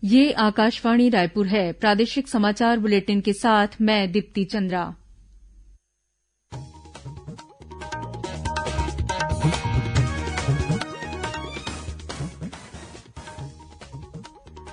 ये आकाशवाणी रायपुर है। प्रादेशिक समाचार बुलेटिन के साथ मैं दीप्ति चंद्रा।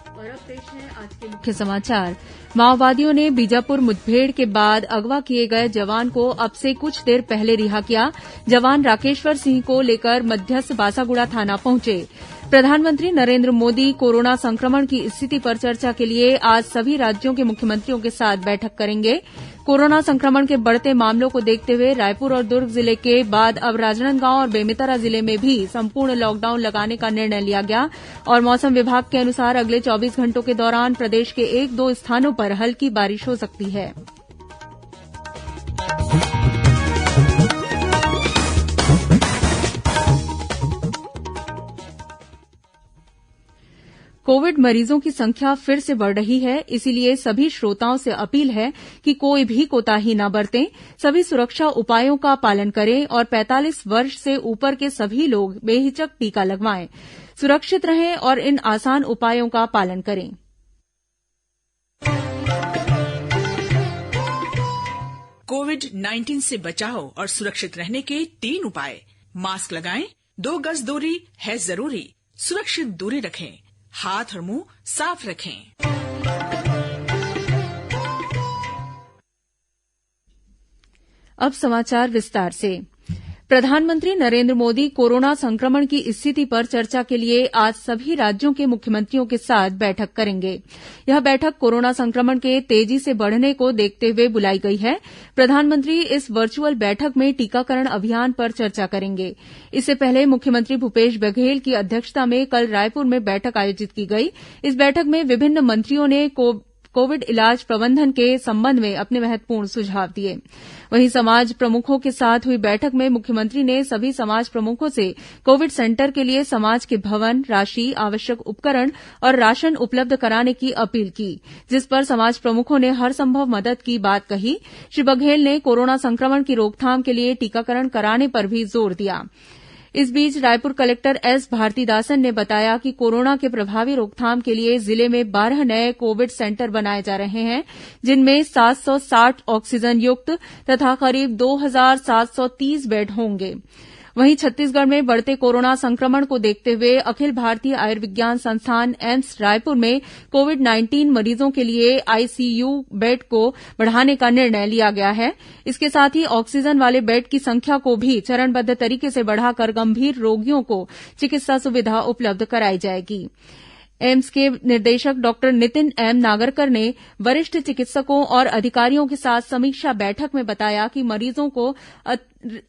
और अब पेश है आज के मुख्य समाचार। माओवादियों ने बीजापुर मुठभेड़ के बाद अगवा किए गए जवान को अब से कुछ देर पहले रिहा किया। जवान राकेश्वर सिंह को लेकर मध्यस्थ बासागुड़ा थाना पहुंचे। प्रधानमंत्री नरेंद्र मोदी कोरोना संक्रमण की स्थिति पर चर्चा के लिए आज सभी राज्यों के मुख्यमंत्रियों के साथ बैठक करेंगे। कोरोना संक्रमण के बढ़ते मामलों को देखते हुए रायपुर और दुर्ग जिले के बाद अब राजनांदगांव और बेमेतरा जिले में भी संपूर्ण लॉकडाउन लगाने का निर्णय लिया गया और मौसम विभाग के अनुसार अगले 24 घंटों के दौरान प्रदेश के 1-2 स्थानों पर हल्की बारिश हो सकती है। कोविड मरीजों की संख्या फिर से बढ़ रही है, इसीलिए सभी श्रोताओं से अपील है कि कोई भी कोताही न बरतें, सभी सुरक्षा उपायों का पालन करें और 45 वर्ष से ऊपर के सभी लोग बेहिचक टीका लगवाएं। सुरक्षित रहें और इन आसान उपायों का पालन करें। कोविड-19 से बचाव और सुरक्षित रहने के 3 उपाय। मास्क लगाएं, 2 गज दूरी है जरूरी, सुरक्षित दूरी रखें, हाथ और मुंह साफ रखें। अब समाचार विस्तार से। प्रधानमंत्री नरेंद्र मोदी कोरोना संक्रमण की स्थिति पर चर्चा के लिए आज सभी राज्यों के मुख्यमंत्रियों के साथ बैठक करेंगे। यह बैठक कोरोना संक्रमण के तेजी से बढ़ने को देखते हुए बुलाई गई है। प्रधानमंत्री इस वर्चुअल बैठक में टीकाकरण अभियान पर चर्चा करेंगे। इससे पहले मुख्यमंत्री भूपेश बघेल की अध्यक्षता में कल रायपुर में बैठक आयोजित की गई। इस बैठक में विभिन्न मंत्रियों ने कोविड इलाज प्रबंधन के संबंध में अपने महत्वपूर्ण सुझाव दिए। वहीं समाज प्रमुखों के साथ हुई बैठक में मुख्यमंत्री ने सभी समाज प्रमुखों से कोविड सेंटर के लिए समाज के भवन, राशि, आवश्यक उपकरण और राशन उपलब्ध कराने की अपील की, जिस पर समाज प्रमुखों ने हर संभव मदद की बात कही। श्री बघेल ने कोरोना संक्रमण की रोकथाम के लिए टीकाकरण कराने पर भी जोर दिया। इस बीच रायपुर कलेक्टर एस भारतीदासन ने बताया कि कोरोना के प्रभावी रोकथाम के लिए जिले में 12 नए कोविड सेंटर बनाए जा रहे हैं, जिनमें 760 ऑक्सीजन युक्त तथा करीब 2730 बेड होंगे। वहीं छत्तीसगढ़ में बढ़ते कोरोना संक्रमण को देखते हुए अखिल भारतीय आयुर्विज्ञान संस्थान एम्स रायपुर में कोविड-19 मरीजों के लिए आईसीयू बेड को बढ़ाने का निर्णय लिया गया है। इसके साथ ही ऑक्सीजन वाले बेड की संख्या को भी चरणबद्ध तरीके से बढ़ाकर गंभीर रोगियों को चिकित्सा सुविधा उपलब्ध कराई जाएगी। एम्स के निदेशक डॉक्टर नितिन एम नागरकर ने वरिष्ठ चिकित्सकों और अधिकारियों के साथ समीक्षा बैठक में बताया कि मरीजों को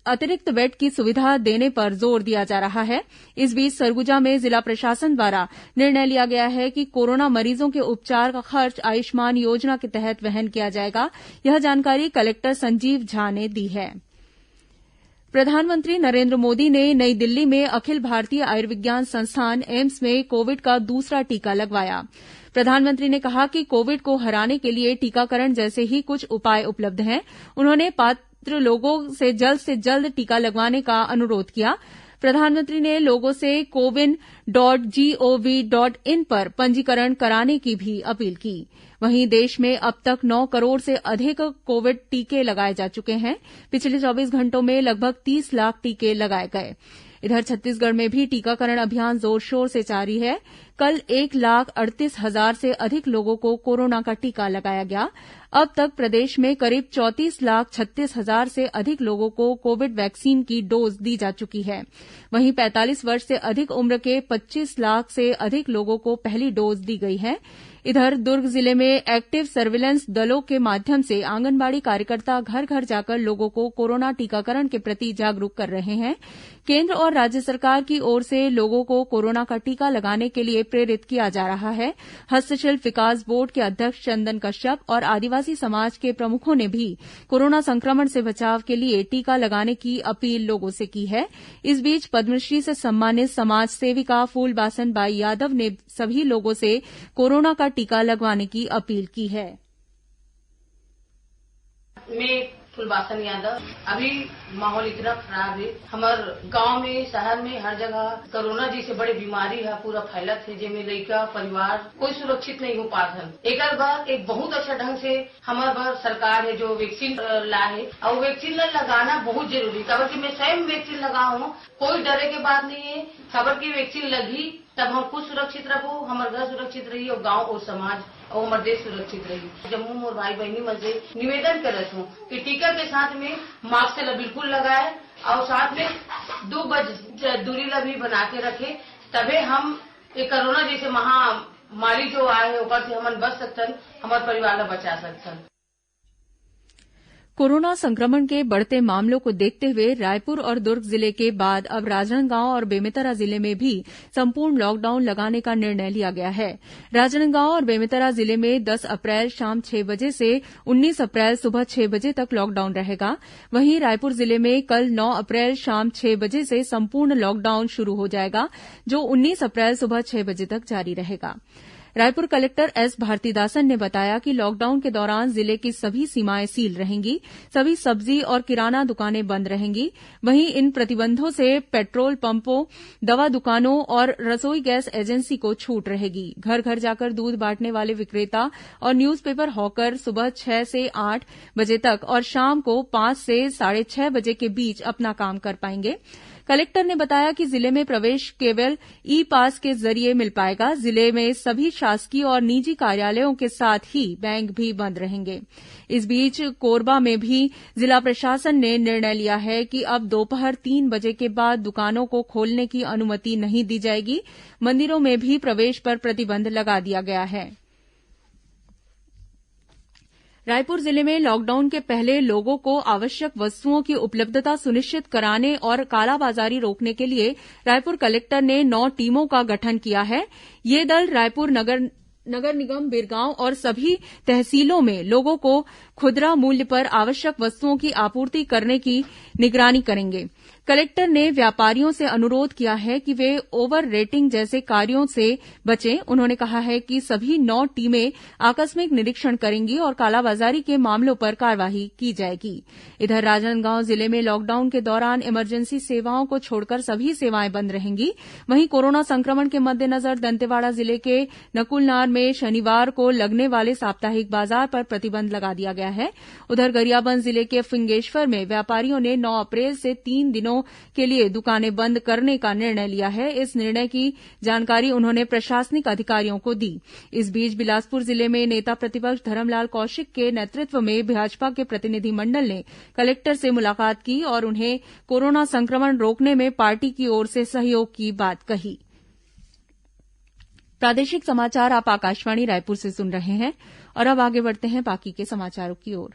अतिरिक्त बेड की सुविधा देने पर जोर दिया जा रहा है। इस बीच सरगुजा में जिला प्रशासन द्वारा निर्णय लिया गया है कि कोरोना मरीजों के उपचार का खर्च आयुष्मान योजना के तहत वहन किया जाएगा। यह जानकारी कलेक्टर संजीव झा ने दी है। प्रधानमंत्री नरेंद्र मोदी ने नई दिल्ली में अखिल भारतीय आयुर्विज्ञान संस्थान एम्स में कोविड का दूसरा टीका लगवाया। प्रधानमंत्री ने कहा कि कोविड को हराने के लिए टीकाकरण जैसे ही कुछ उपाय उपलब्ध हैं। उन्होंने पात्र लोगों से जल्द टीका लगवाने का अनुरोध किया। प्रधानमंत्री ने लोगों से cowin.gov.in पर पंजीकरण कराने की भी अपील की। वहीं देश में अब तक 9 करोड़ से अधिक कोविड टीके लगाए जा चुके हैं। पिछले 24 घंटों में लगभग 30 लाख टीके लगाए गए। इधर छत्तीसगढ़ में भी टीकाकरण अभियान जोर शोर से जारी है। कल 1,38,000 से अधिक लोगों को कोरोना का टीका लगाया गया। अब तक प्रदेश में करीब 34,36,000 से अधिक लोगों को कोविड वैक्सीन की डोज दी जा चुकी है। वहीं 45 वर्ष से अधिक उम्र के 25 लाख से अधिक लोगों को पहली डोज दी गई है। इधर दुर्ग जिले में एक्टिव सर्विलेंस दलों के माध्यम से आंगनबाड़ी कार्यकर्ता घर घर जाकर लोगों को कोरोना टीकाकरण के प्रति जागरूक कर रहे हैं। केंद्र और राज्य सरकार की ओर से लोगों को कोरोना का टीका लगाने के लिए प्रेरित किया जा रहा है। हस्तशिल्प विकास बोर्ड के अध्यक्ष चंदन कश्यप और आदिवासी समाज के प्रमुखों ने भी कोरोना संक्रमण से बचाव के लिए टीका लगाने की अपील लोगों से की है। इस बीच पद्मश्री से सम्मानित समाज सेविका फूलबासन बाई यादव ने सभी लोगों से कोरोना का टीका लगवाने की अपील की है। में फुलवासन यादव। अभी माहौल इतना खराब है, हमार गांव में शहर में हर जगह कोरोना जैसे बड़े बीमारी है पूरा फैलत है, जेमे लड़का परिवार कोई सुरक्षित नहीं हो पाता। एक बार एक बहुत अच्छा ढंग से हमारे बार सरकार है जो वैक्सीन लाए और वैक्सीन लगाना बहुत जरूरी। खबर की मैं स्वयं वैक्सीन लगा हूँ, कोई डरे की बात नहीं है। खबर की वैक्सीन लगी तब हम खुद सुरक्षित रहो, हमारे घर सुरक्षित रही और गांव और समाज और हमारे देश सुरक्षित रही। जम्मू और भाई बहनी मन से निवेदन करत हूँ कि टीका के साथ में मास्क बिल्कुल लगाए और साथ में 2 गज दूरी भी बना के रखे, तभी हम ये कोरोना जैसे महामारी जो आए है ऊपर से हम बच सकते, हमारे परिवार को बचा सकते। कोरोना संक्रमण के बढ़ते मामलों को देखते हुए रायपुर और दुर्ग जिले के बाद अब राजनांदगांव और बेमेतरा जिले में भी संपूर्ण लॉकडाउन लगाने का निर्णय लिया गया है। राजनांदगांव और बेमेतरा जिले में 10 अप्रैल शाम 6 बजे से 19 अप्रैल सुबह 6 बजे तक लॉकडाउन रहेगा। वहीं रायपुर जिले में कल 9 अप्रैल शाम 6 बजे से संपूर्ण लॉकडाउन शुरू हो जाएगा, जो 19 अप्रैल सुबह 6 बजे तक जारी रहेगा। रायपुर कलेक्टर एस भारतीदासन ने बताया कि लॉकडाउन के दौरान जिले की सभी सीमाएं सील रहेंगी, सभी सब्जी और किराना दुकानें बंद रहेंगी। वहीं इन प्रतिबंधों से पेट्रोल पंपों, दवा दुकानों और रसोई गैस एजेंसी को छूट रहेगी। घर घर जाकर दूध बांटने वाले विक्रेता और न्यूजपेपर हॉकर सुबह 6 से 8 बजे तक और शाम को 5 से 6:30 बजे के बीच अपना काम कर पाएंगे। कलेक्टर ने बताया कि जिले में प्रवेश केवल ई पास के जरिए मिल पाएगा। जिले में सभी शासकीय और निजी कार्यालयों के साथ ही बैंक भी बंद रहेंगे। इस बीच कोरबा में भी जिला प्रशासन ने निर्णय लिया है कि अब दोपहर 3 बजे के बाद दुकानों को खोलने की अनुमति नहीं दी जाएगी। मंदिरों में भी प्रवेश पर प्रतिबंध लगा दिया गया है। रायपुर जिले में लॉकडाउन के पहले लोगों को आवश्यक वस्तुओं की उपलब्धता सुनिश्चित कराने और कालाबाजारी रोकने के लिए रायपुर कलेक्टर ने 9 टीमों का गठन किया है। ये दल रायपुर नगर निगम, बिरगांव और सभी तहसीलों में लोगों को खुदरा मूल्य पर आवश्यक वस्तुओं की आपूर्ति करने की निगरानी करेंगे। कलेक्टर ने व्यापारियों से अनुरोध किया है कि वे ओवर रेटिंग जैसे कार्यों से बचें। उन्होंने कहा है कि सभी 9 टीमें आकस्मिक निरीक्षण करेंगी और कालाबाजारी के मामलों पर कार्रवाई की जाएगी। इधर राजनांदगांव जिले में लॉकडाउन के दौरान इमरजेंसी सेवाओं को छोड़कर सभी सेवाएं बंद रहेंगी। वहीं कोरोना संक्रमण के मद्देनजर दंतेवाड़ा जिले के नकुलनार में शनिवार को लगने वाले साप्ताहिक बाजार पर प्रतिबंध लगा दिया गया है। उधर गरियाबंद जिले के फिंगेश्वर में व्यापारियों ने 9 अप्रैल से 3 दिनों के लिए दुकानें बंद करने का निर्णय लिया है। इस निर्णय की जानकारी उन्होंने प्रशासनिक अधिकारियों को दी। इस बीच बिलासपुर जिले में नेता प्रतिपक्ष धरमलाल कौशिक के नेतृत्व में भाजपा के प्रतिनिधिमंडल ने कलेक्टर से मुलाकात की और उन्हें कोरोना संक्रमण रोकने में पार्टी की ओर से सहयोग की बात कही। प्रादेशिक समाचार आप आकाशवाणी रायपुर से सुन रहे हैं और अब आगे बढ़ते हैं बाकी के समाचारों की ओर।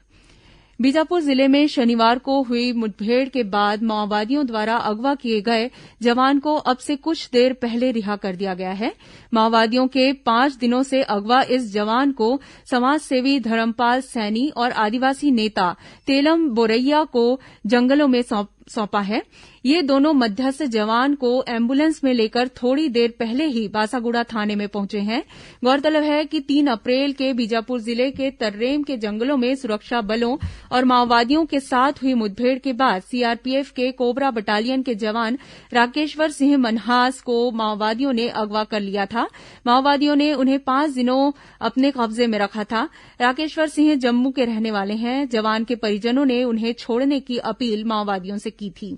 बीजापुर जिले में शनिवार को हुई मुठभेड़ के बाद माओवादियों द्वारा अगवा किए गए जवान को अब से कुछ देर पहले रिहा कर दिया गया है। माओवादियों के 5 दिनों से अगवा इस जवान को समाजसेवी धर्मपाल सैनी और आदिवासी नेता तेलम बोरैया को जंगलों में सौंपा है। ये दोनों मध्यस्थ जवान को एम्बुलेंस में लेकर थोड़ी देर पहले ही बासागुड़ा थाने में पहुंचे हैं। गौरतलब है कि 3 अप्रैल के बीजापुर जिले के तर्रेम के जंगलों में सुरक्षा बलों और माओवादियों के साथ हुई मुठभेड़ के बाद सीआरपीएफ के कोबरा बटालियन के जवान राकेश्वर सिंह मनहास को माओवादियों ने अगवा कर लिया था। माओवादियों ने उन्हें 5 दिनों अपने कब्जे में रखा था। राकेश्वर सिंह जम्मू के रहने वाले हैं। जवान के परिजनों ने उन्हें छोड़ने की अपील माओवादियों से की थी।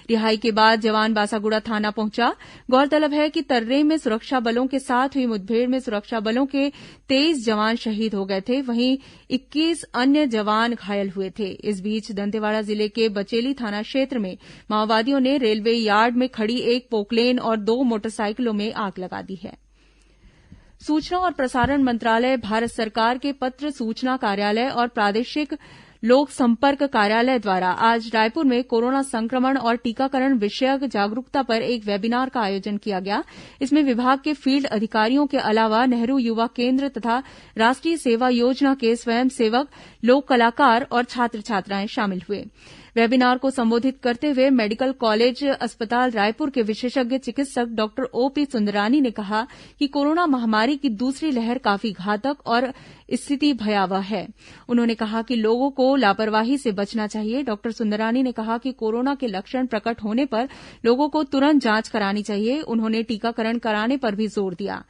रिहाई के बाद जवान बासागुड़ा थाना पहुंचा। गौरतलब है कि तर्रेम में सुरक्षा बलों के साथ हुई मुठभेड़ में सुरक्षा बलों के 23 जवान शहीद हो गए थे, वहीं 21 अन्य जवान घायल हुए थे। इस बीच दंतेवाड़ा जिले के बचेली थाना क्षेत्र में माओवादियों ने रेलवे यार्ड में खड़ी एक पोकलेन और 2 मोटरसाइकिलों में आग लगा दी है। सूचना और प्रसारण मंत्रालय, भारत सरकार के पत्र सूचना कार्यालय और प्रादेशिक लोक संपर्क कार्यालय द्वारा आज रायपुर में कोरोना संक्रमण और टीकाकरण विषयक जागरूकता पर एक वेबिनार का आयोजन किया गया। इसमें विभाग के फील्ड अधिकारियों के अलावा नेहरू युवा केन्द्र तथा राष्ट्रीय सेवा योजना के स्वयंसेवक, लोक कलाकार और छात्र छात्राएं शामिल हुए। वेबिनार को संबोधित करते हुए मेडिकल कॉलेज अस्पताल रायपुर के विशेषज्ञ चिकित्सक डॉक्टर ओपी सुंदरानी ने कहा कि कोरोना महामारी की दूसरी लहर काफी घातक और स्थिति भयावह है। उन्होंने कहा कि लोगों को लापरवाही से बचना चाहिए। डॉक्टर सुंदरानी ने कहा कि कोरोना के लक्षण प्रकट होने पर लोगों को तुरंत जांच करानी चाहिए। उन्होंने टीकाकरण कराने पर भी जोर दिया।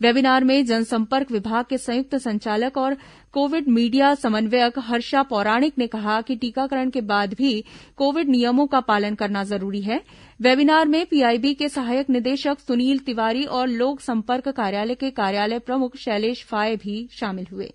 वेबिनार में जनसंपर्क विभाग के संयुक्त संचालक और कोविड मीडिया समन्वयक हर्षा पौराणिक ने कहा कि टीकाकरण के बाद भी कोविड नियमों का पालन करना जरूरी है। वेबिनार में पीआईबी के सहायक निदेशक सुनील तिवारी और लोक संपर्क कार्यालय के कार्यालय प्रमुख शैलेश फाये भी शामिल हुए।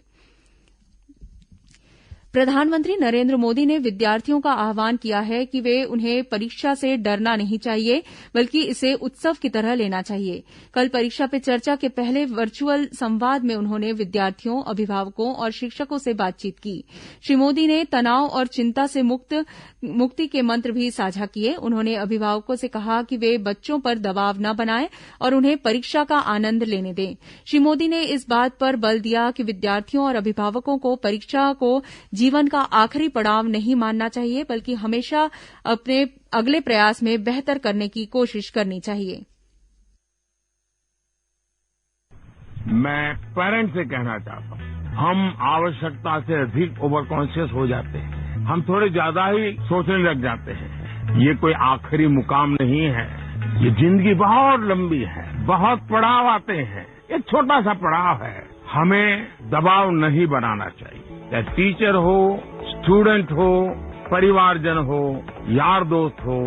प्रधानमंत्री नरेंद्र मोदी ने विद्यार्थियों का आह्वान किया है कि उन्हें परीक्षा से डरना नहीं चाहिए, बल्कि इसे उत्सव की तरह लेना चाहिए। कल परीक्षा पे चर्चा के पहले वर्चुअल संवाद में उन्होंने विद्यार्थियों, अभिभावकों और शिक्षकों से बातचीत की। श्री मोदी ने तनाव और चिंता से मुक्ति के मंत्र भी साझा किए। उन्होंने अभिभावकों से कहा कि वे बच्चों पर दबाव न बनाएं और उन्हें परीक्षा का आनंद लेने दें। श्री मोदी ने इस बात पर बल दिया कि विद्यार्थियों और अभिभावकों को परीक्षा को जीवन का आखिरी पड़ाव नहीं मानना चाहिए, बल्कि हमेशा अपने अगले प्रयास में बेहतर करने की कोशिश करनी चाहिए। मैं पेरेंट्स से कहना चाहता हूँ, हम आवश्यकता से अधिक ओवर कॉन्शियस हो जाते हैं। हम थोड़े ज्यादा ही सोचने लग जाते हैं। ये कोई आखिरी मुकाम नहीं है। ये जिंदगी बहुत लंबी है, बहुत पड़ाव आते हैं। ये छोटा सा पड़ाव है। हमें दबाव नहीं बनाना चाहिए। चाहे टीचर हो, स्टूडेंट हो, परिवारजन हो, यार दोस्त हो।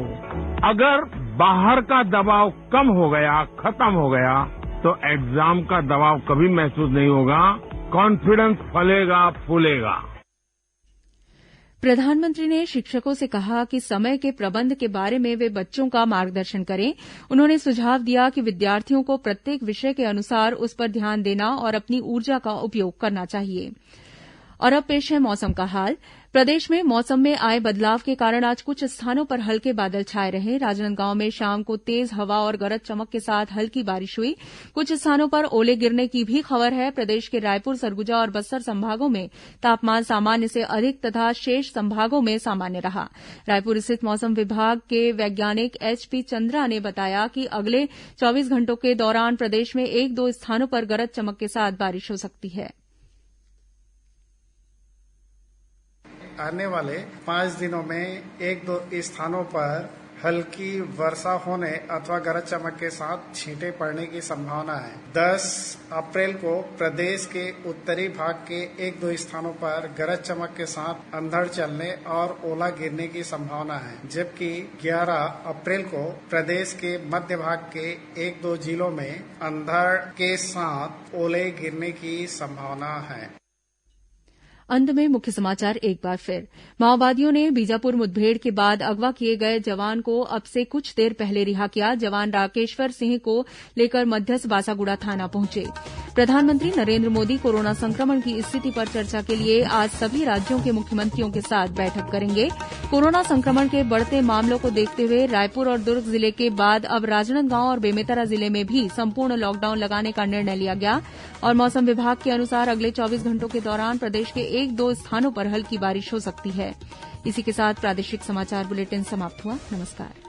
अगर बाहर का दबाव कम हो गया, खत्म हो गया, तो एग्जाम का दबाव कभी महसूस नहीं होगा। कॉन्फिडेंस फलेगा, फूलेगा। प्रधानमंत्री ने शिक्षकों से कहा कि समय के प्रबंध के बारे में वे बच्चों का मार्गदर्शन करें। उन्होंने सुझाव दिया कि विद्यार्थियों को प्रत्येक विषय के अनुसार उस पर ध्यान देना और अपनी ऊर्जा का उपयोग करना चाहिए। और अब पेश है मौसम का हाल। प्रदेश में मौसम में आए बदलाव के कारण आज कुछ स्थानों पर हल्के बादल छाए रहे। राजनांदगांव में शाम को तेज हवा और गरज चमक के साथ हल्की बारिश हुई। कुछ स्थानों पर ओले गिरने की भी खबर है। प्रदेश के रायपुर, सरगुजा और बस्तर संभागों में तापमान सामान्य से अधिक तथा शेष संभागों में सामान्य रहा। रायपुर स्थित मौसम विभाग के वैज्ञानिक एचपी चंद्रा ने बताया कि अगले 24 घंटों के दौरान प्रदेश में 1-2 स्थानों पर गरज चमक के साथ बारिश हो सकती है। आने वाले 5 दिनों में 1-2 स्थानों पर हल्की वर्षा होने अथवा गरज चमक के साथ छींटे पड़ने की संभावना है। 10 अप्रैल को प्रदेश के उत्तरी भाग के 1-2 स्थानों पर गरज चमक के साथ अंधड़ चलने और ओला गिरने की संभावना है, जबकि 11 अप्रैल को प्रदेश के मध्य भाग के 1-2 जिलों में अंधड़ के साथ ओले गिरने की संभावना है। अंत में मुख्य समाचार एक बार फिर। माओवादियों ने बीजापुर मुठभेड़ के बाद अगवा किए गए जवान को अब से कुछ देर पहले रिहा किया। जवान राकेश्वर सिंह को लेकर मध्यस्थ बासागुड़ा थाना पहुंचे। प्रधानमंत्री नरेंद्र मोदी कोरोना संक्रमण की स्थिति पर चर्चा के लिए आज सभी राज्यों के मुख्यमंत्रियों के साथ बैठक करेंगे। कोरोना संक्रमण के बढ़ते मामलों को देखते हुए रायपुर और दुर्ग जिले के बाद अब राजनांदगांव और बेमेतरा जिले में भी संपूर्ण लॉकडाउन लगाने का निर्णय लिया गया। और मौसम विभाग के अनुसार अगले 24 घंटों के दौरान प्रदेश के 1-2 स्थानों पर हल्की बारिश हो सकती है। इसी के साथ प्रादेशिक समाचार बुलेटिन समाप्त हुआ। नमस्कार।